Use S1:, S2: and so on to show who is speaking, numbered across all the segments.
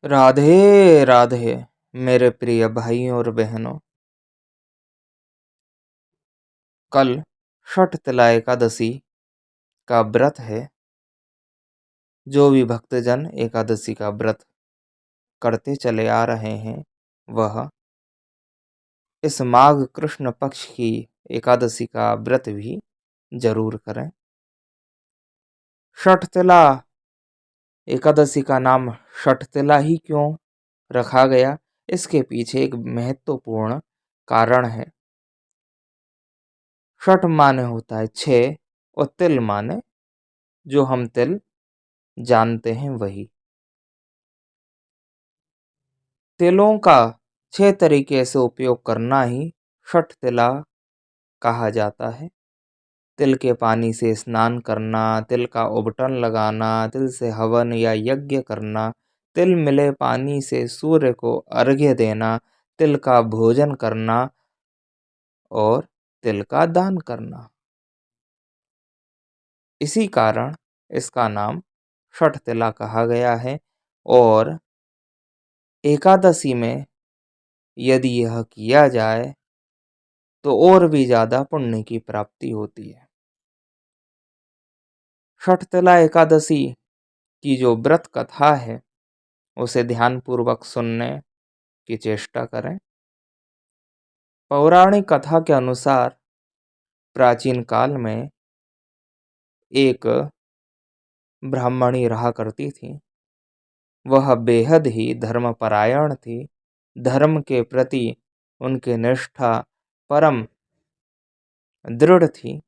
S1: राधे राधे मेरे प्रिय भाइयों और बहनों। कल षटतिला एकादशी का व्रत है। जो भी भक्तजन एकादशी का व्रत करते चले आ रहे हैं वह इस माघ कृष्ण पक्ष की एकादशी का व्रत भी जरूर करें। षटतिला एकादशी का नाम षटतिला ही क्यों रखा गया, इसके पीछे एक महत्वपूर्ण कारण है। षट माने होता है 6 और तिल माने जो हम तिल जानते हैं वही। तिलों का 6 तरीके से उपयोग करना ही षट तिला कहा जाता है। तिल के पानी से स्नान करना, तिल का उबटन लगाना, तिल से हवन या यज्ञ करना, तिल मिले पानी से सूर्य को अर्घ्य देना, तिल का भोजन करना और तिल का दान करना। इसी कारण इसका नाम षट तिला कहा गया है। और एकादशी में यदि यह किया जाए तो और भी ज्यादा पुण्य की प्राप्ति होती है। षटतिला एकादशी की जो व्रत कथा है उसे ध्यानपूर्वक सुनने की चेष्टा करें। पौराणिक कथा के अनुसार प्राचीन काल में एक ब्राह्मणी रहा करती थी। वह बेहद ही धर्मपरायण थी। धर्म के प्रति उनकी निष्ठा परम दृढ़ थी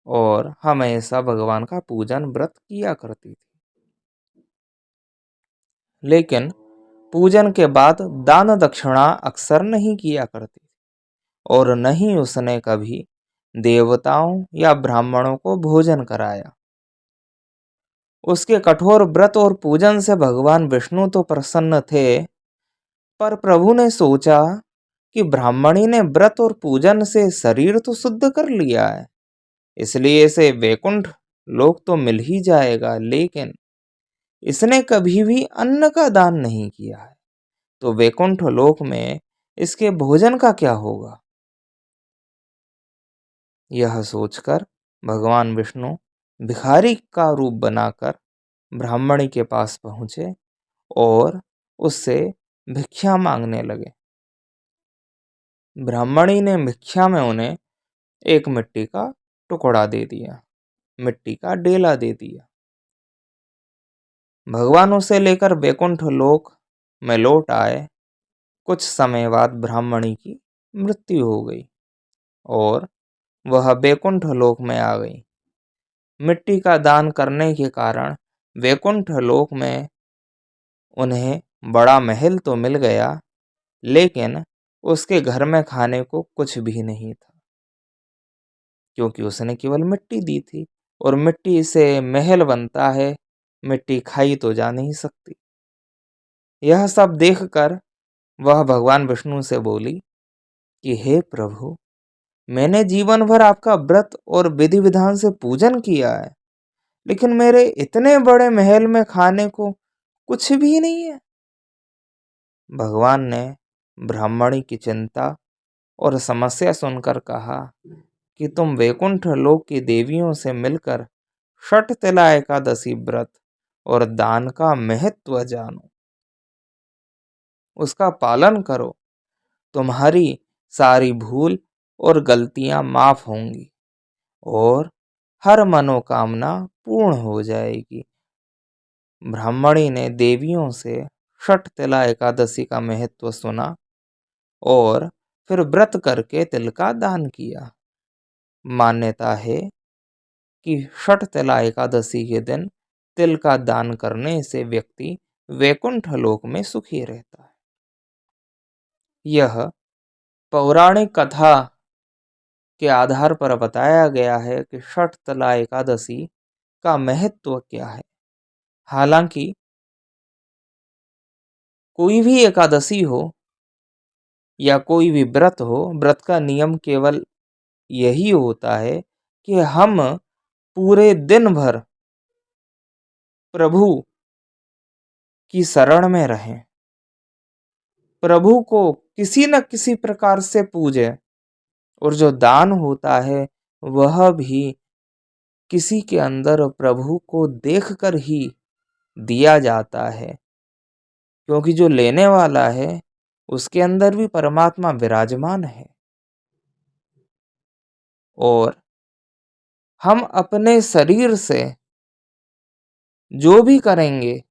S1: और हमेशा भगवान का पूजन व्रत किया करती थी। लेकिन पूजन के बाद दान दक्षिणा अक्सर नहीं किया करती और न ही उसने कभी देवताओं या ब्राह्मणों को भोजन कराया। उसके कठोर व्रत और पूजन से भगवान विष्णु तो प्रसन्न थे, पर प्रभु ने सोचा कि ब्राह्मणी ने व्रत और पूजन से शरीर तो शुद्ध कर लिया है, इसलिए इसे वैकुंठ लोक तो मिल ही जाएगा, लेकिन इसने कभी भी अन्न का दान नहीं किया है, तो वैकुंठ लोक में इसके भोजन का क्या होगा। यह सोचकर भगवान विष्णु भिखारी का रूप बनाकर ब्राह्मणी के पास पहुंचे और उससे भिक्षा मांगने लगे। ब्राह्मणी ने भिक्षा में उन्हें एक मिट्टी का टुकड़ा दे दिया, मिट्टी का डेला दे दिया। भगवान उसे लेकर वैकुंठ लोक में लौट आए। कुछ समय बाद ब्राह्मणी की मृत्यु हो गई और वह वैकुंठ लोक में आ गई। मिट्टी का दान करने के कारण वैकुंठ लोक में उन्हें बड़ा महल तो मिल गया, लेकिन उसके घर में खाने को कुछ भी नहीं था, क्योंकि उसने केवल मिट्टी दी थी और मिट्टी से महल बनता है, मिट्टी खाई तो जा नहीं सकती। यह सब देखकर वह भगवान विष्णु से बोली कि हे प्रभु, मैंने जीवन भर आपका व्रत और विधि विधान से पूजन किया है, लेकिन मेरे इतने बड़े महल में खाने को कुछ भी नहीं है। भगवान ने ब्राह्मणी की चिंता और समस्या सुनकर कहा कि तुम वैकुंठ लोक की देवियों से मिलकर षटतिला एकादशी व्रत और दान का महत्व जानो, उसका पालन करो। तुम्हारी सारी भूल और गलतियां माफ होंगी और हर मनोकामना पूर्ण हो जाएगी। ब्राह्मणी ने देवियों से षटतिला एकादशी का महत्व सुना और फिर व्रत करके तिल का दान किया। मान्यता है कि षटतिला एकादशी के दिन तिल का दान करने से व्यक्ति वैकुंठ लोक में सुखी रहता है। यह पौराणिक कथा के आधार पर बताया गया है कि षटतिला एकादशी का महत्व क्या है। हालांकि कोई भी एकादशी हो या कोई भी व्रत हो, व्रत का नियम केवल यही होता है कि हम पूरे दिन भर प्रभु की शरण में रहें, प्रभु को किसी न किसी प्रकार से पूजे, और जो दान होता है वह भी किसी के अंदर प्रभु को देखकर ही दिया जाता है, क्योंकि जो लेने वाला है उसके अंदर भी परमात्मा विराजमान है। और हम अपने शरीर से जो भी करेंगे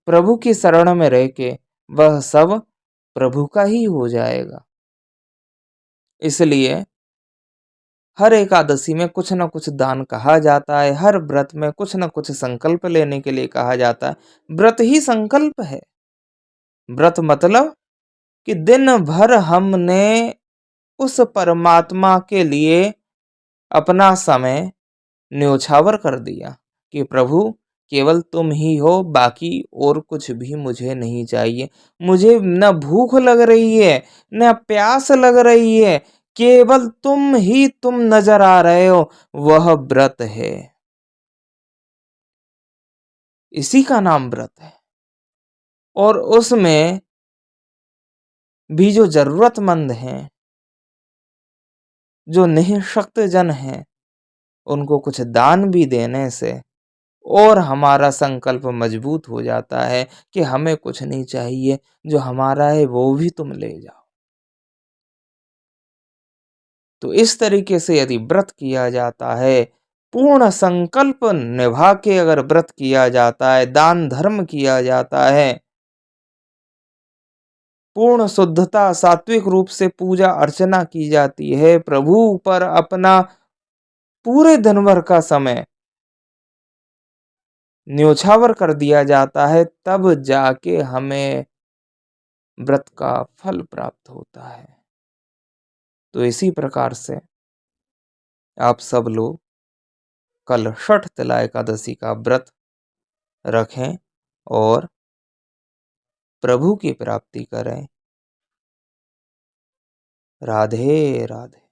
S1: प्रभु की शरण में रह के, वह सब प्रभु का ही हो जाएगा। इसलिए हर एकादशी में कुछ न कुछ दान कहा जाता है, हर व्रत में कुछ न कुछ संकल्प लेने के लिए कहा जाता है। व्रत ही संकल्प है। व्रत मतलब कि दिन भर हमने उस परमात्मा के लिए अपना समय न्योछावर कर दिया कि प्रभु केवल तुम ही हो, बाकी और कुछ भी मुझे नहीं चाहिए। मुझे न भूख लग रही है, न प्यास लग रही है, केवल तुम नजर आ रहे हो, वह व्रत है। इसी का नाम व्रत है। और उसमें भी जो जरूरतमंद हैं, जो निःशक्त जन हैं, उनको कुछ दान भी देने से और हमारा संकल्प मजबूत हो जाता है कि हमें कुछ नहीं चाहिए, जो हमारा है वो भी तुम ले जाओ। तो इस तरीके से यदि व्रत किया जाता है, पूर्ण संकल्प निभा के अगर व्रत किया जाता है, दान धर्म किया जाता है, पूर्ण शुद्धता सात्विक रूप से पूजा अर्चना की जाती है, प्रभु पर अपना पूरे दिन भर का समय न्योछावर कर दिया जाता है, तब जाके हमें व्रत का फल प्राप्त होता है। तो इसी प्रकार से आप सब लोग कल छठ तिला एकादशी का व्रत रखें और प्रभु की प्राप्ति करें। राधे राधे।